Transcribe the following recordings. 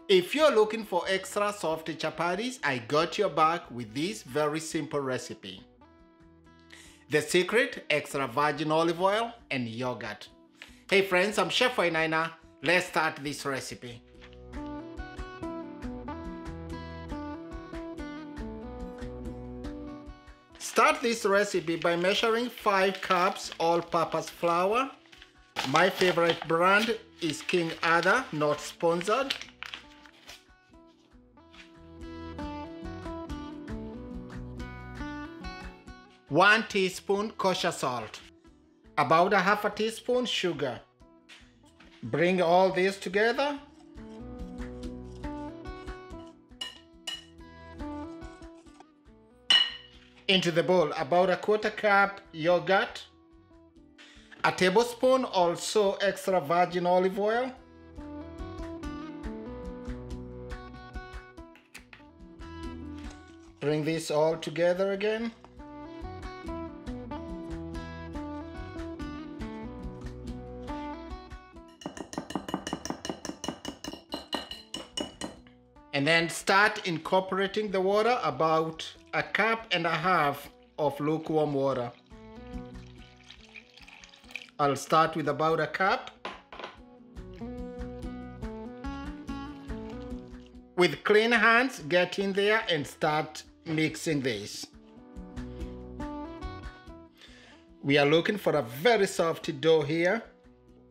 If you're looking for extra soft chapatis, I got your back with this very simple recipe. The secret: extra virgin olive oil and yogurt. Hey friends, I'm Chef Wainaina. Let's start this recipe. Start this recipe by measuring 5 cups all-purpose flour. My favorite brand is King Arthur, not sponsored. One teaspoon kosher salt, about a half a teaspoon sugar. Bring all this together. Into the bowl, about a quarter cup yogurt, a tablespoon also extra virgin olive oil, bring this all together again. And then start incorporating the water, about a cup and a half of lukewarm water. I'll start with about a cup. With clean hands, get in there and start mixing this. We are looking for a very soft dough here.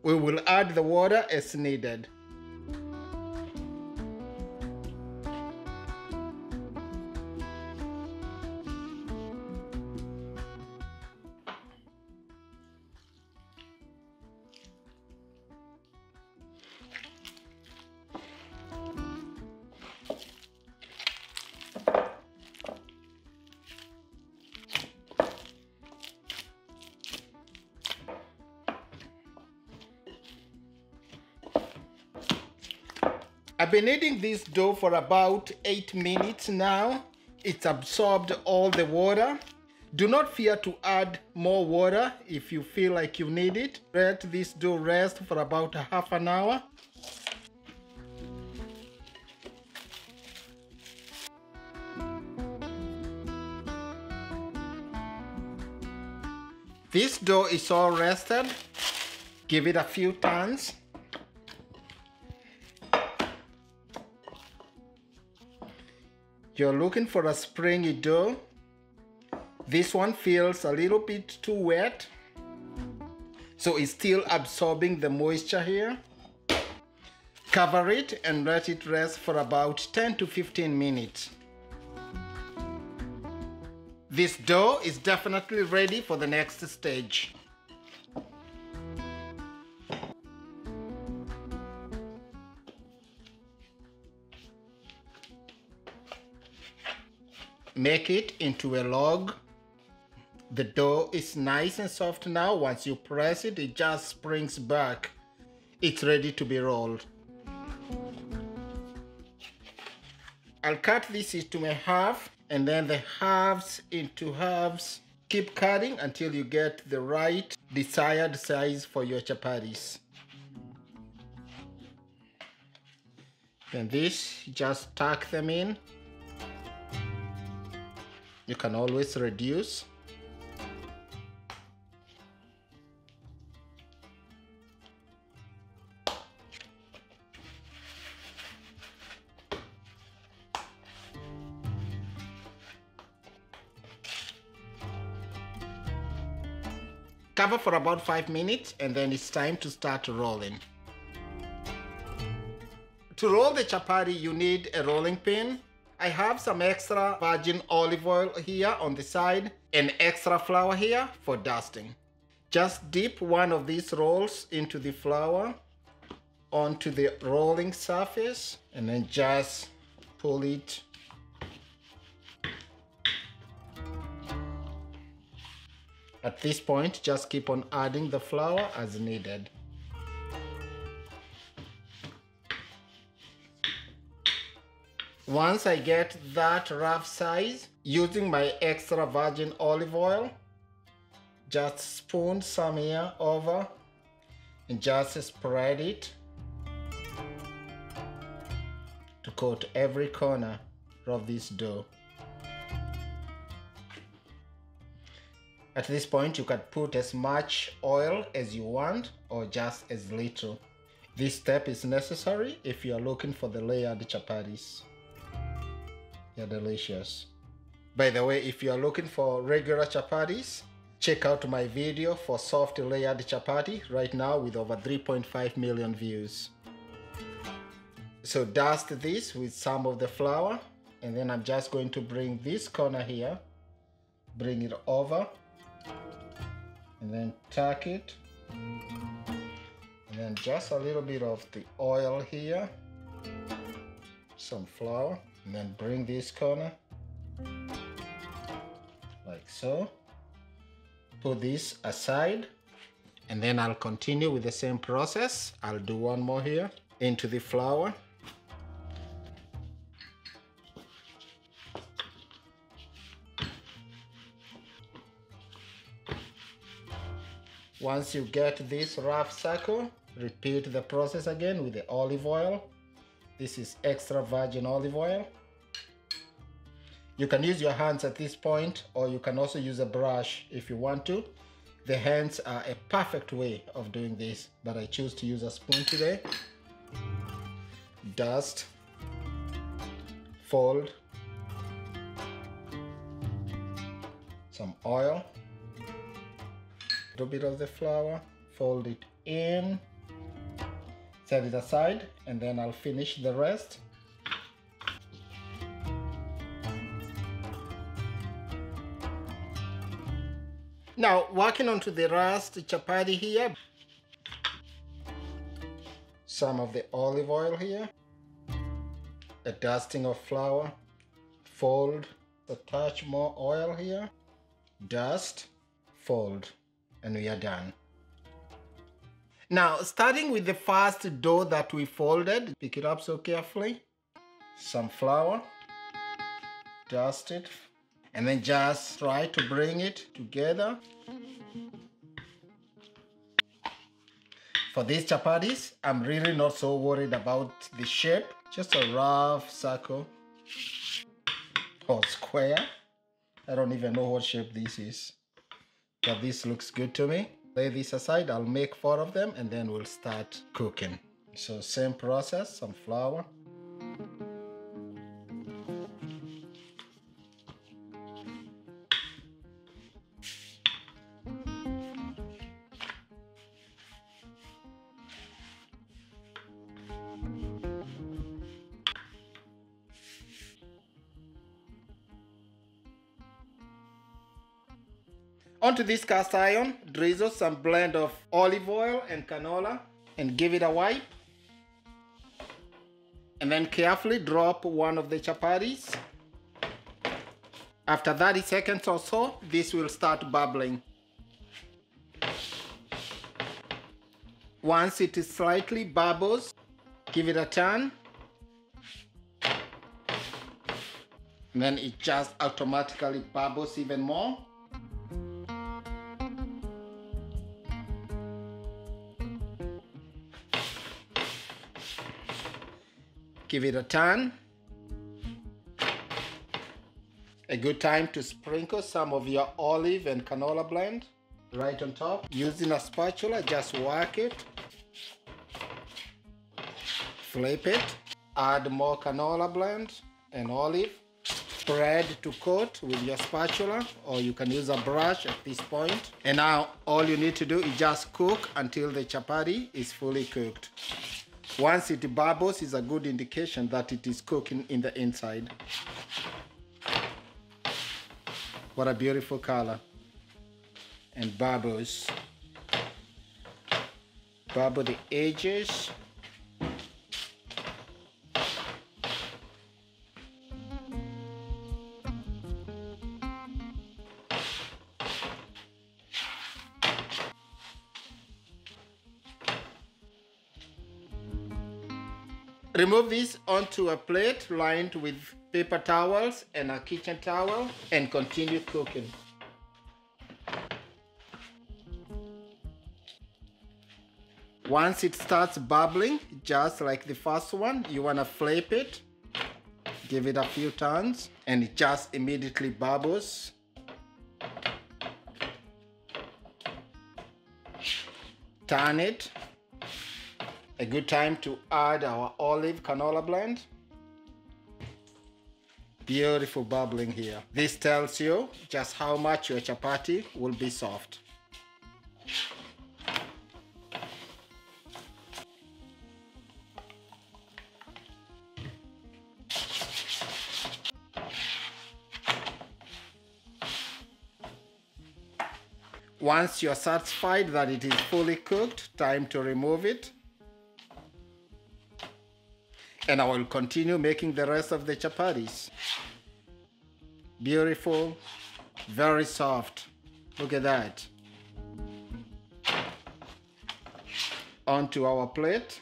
We will add the water as needed. I've been kneading this dough for about 8 minutes now. It's absorbed all the water. Do not fear to add more water if you feel like you need it. Let this dough rest for about a half an hour. This dough is all rested. Give it a few turns. You're looking for a springy dough. This one feels a little bit too wet, so it's still absorbing the moisture here. Cover it and let it rest for about 10 to 15 minutes. This dough is definitely ready for the next stage. Make it into a log. The dough is nice and soft now. Once you press it, it just springs back. It's ready to be rolled. I'll cut this into a half and then the halves into halves. Keep cutting until you get the right desired size for your chapatis. Then this, just tuck them in. You can always reduce. Cover for about 5 minutes and then it's time to start rolling. To roll the chapati, you need a rolling pin. I have some extra virgin olive oil here on the side and extra flour here for dusting. Just dip one of these rolls into the flour onto the rolling surface and then just pull it. At this point, just keep on adding the flour as needed. Once I get that rough size, using my extra virgin olive oil, just spoon some here over and just spread it. to coat every corner of this dough. At this point, you can put as much oil as you want or just as little. This step is necessary if you are looking for the layered chapatis. They're delicious. By the way, if you are looking for regular chapatis, check out my video for soft layered chapati right now with over 3.5 million views. So dust this with some of the flour, and then I'm just going to bring this corner here, bring it over, and then tuck it, and then just a little bit of the oil here, some flour, and then bring this corner like so. Put this aside, and then I'll continue with the same process. I'll do one more here into the flour. Once you get this rough circle, repeat the process again with the olive oil. This is extra virgin olive oil. You can use your hands at this point, or you can also use a brush if you want to. The hands are a perfect way of doing this, but I choose to use a spoon today. Dust, fold, some oil, a little bit of the flour, fold it in, set it aside, and then I'll finish the rest. Now, working onto the rust chapati here, some of the olive oil here, a dusting of flour, fold, a touch more oil here, dust, fold, and we are done. Now, starting with the first dough that we folded, pick it up so carefully, some flour, dust it, and then just try to bring it together. For these chapatis, I'm really not so worried about the shape. Just a rough circle or square. I don't even know what shape this is, but this looks good to me. Lay this aside, I'll make 4 of them and then we'll start cooking. So same process, some flour. Onto this cast iron, drizzle some blend of olive oil and canola and give it a wipe. And then carefully drop one of the chapatis. After 30 seconds or so, this will start bubbling. Once it is slightly bubbles, give it a turn. And then it just automatically bubbles even more. Give it a turn. A good time to sprinkle some of your olive and canola blend right on top. Using a spatula, just work it. Flip it. Add more canola blend and olive. Spread to coat with your spatula, or you can use a brush at this point. And now all you need to do is just cook until the chapati is fully cooked. Once it bubbles is a good indication that it is cooking in the inside. What a beautiful color. And bubbles. Bubble the edges. Remove this onto a plate lined with paper towels and a kitchen towel and continue cooking. Once it starts bubbling, just like the first one, you want to flip it Give it a few turns and it just immediately bubbles. Turn it. A good time to add our olive canola blend. Beautiful bubbling here. This tells you just how much your chapati will be soft. Once you're satisfied that it is fully cooked, time to remove it. And I will continue making the rest of the chapatis. Beautiful, very soft. Look at that. Onto our plate.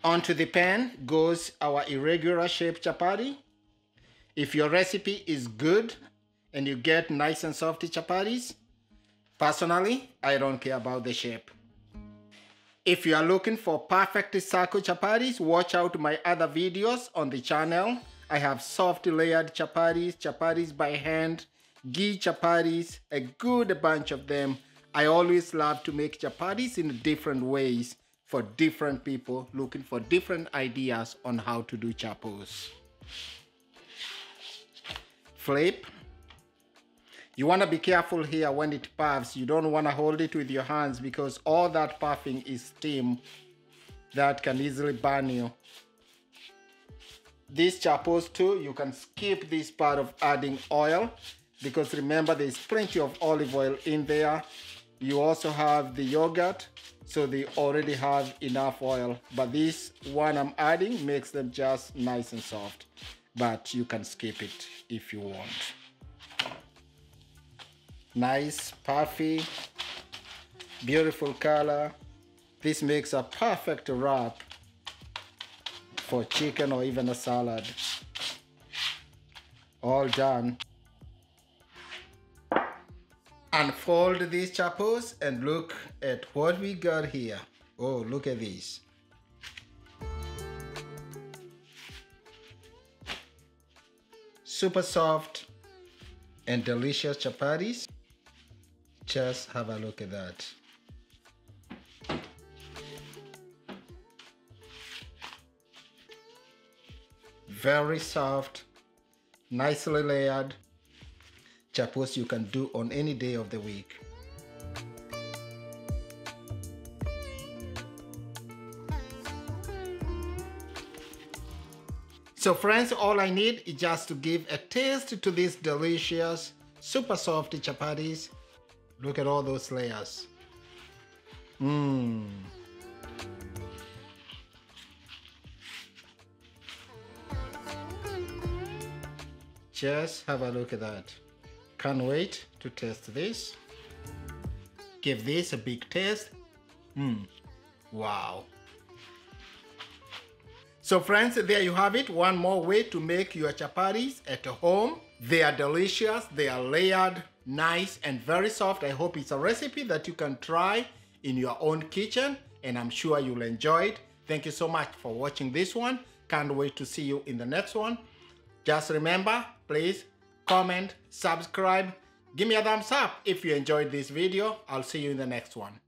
Onto the pan goes our irregular shaped chapati. If your recipe is good and you get nice and soft chapatis, personally, I don't care about the shape. If you are looking for perfect circle chapatis, watch out my other videos on the channel. I have soft layered chapatis, chapatis by hand, ghee chapatis, a good bunch of them. I always love to make chapatis in different ways for different people looking for different ideas on how to do chapos. Flip. You want to be careful here when it puffs. You don't want to hold it with your hands because all that puffing is steam that can easily burn you. These chapos too, you can skip this part of adding oil because remember there's plenty of olive oil in there. You also have the yogurt, so they already have enough oil, but this one I'm adding makes them just nice and soft, but you can skip it if you want. Nice, puffy, beautiful color. This makes a perfect wrap for chicken or even a salad. All done. Unfold these chapos and look at what we got here. Oh, look at this. Super soft and delicious chapatis. Just have a look at that. Very soft, nicely layered chapos you can do on any day of the week. So friends, all I need is just to give a taste to these delicious, super soft chapatis. Look at all those layers. Just have a look at that. Can't wait to test this. Give this a big taste. Wow. So friends, there you have it. One more way to make your chapatis at home. They are delicious. They are layered, nice, and very soft. I hope it's a recipe that you can try in your own kitchen, and I'm sure you'll enjoy it. Thank you so much for watching this one. Can't wait to see you in the next one. Just remember, please comment, subscribe, give me a thumbs up if you enjoyed this video. I'll see you in the next one.